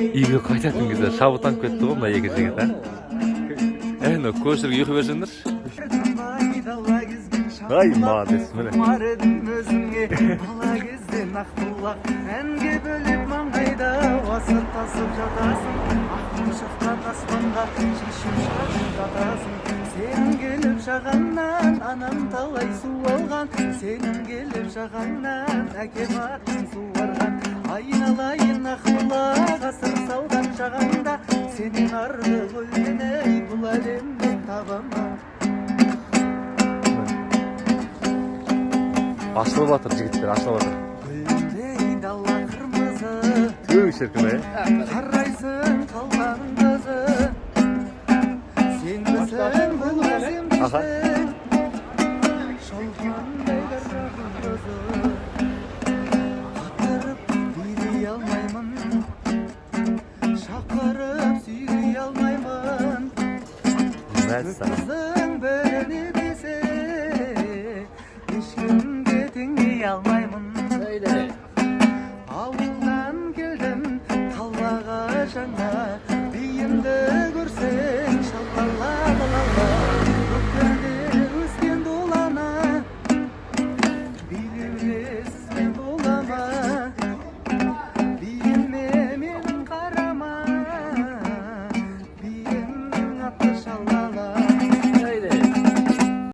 үйгө кайтатын кезде шабыттанып кетти го мына эки жигит, а? Эне көшүргө уйку берсеңдерчи. Ай, молодец, міне. Бала кезден ақ бұлақ әнге бөліп маңайда уақыт тасып жатасың. Ақ құшақтан аспанға шашып жатасың. Сен келіп жағаңнан анам талай су алған. Сен келіп жағаңнан әкем атын суарған. Айналайын ақ бұлақ ғасыр салған жағаңда. Сенен арғы көлденей бұл әлемнен табама. Ашылып атыр жигиттер, ашылып атыр. Гүлдей дала кырмызы, Өй шіркін, карайсың қалған көзі. Сен білсең бұл өзім дештің, шолғандай қарағың көзі. Қатырып билей алмаймын, шақырып сүйрей алмаймын. Өткіздің біріне десе, ешкімге теңдей алмаймын.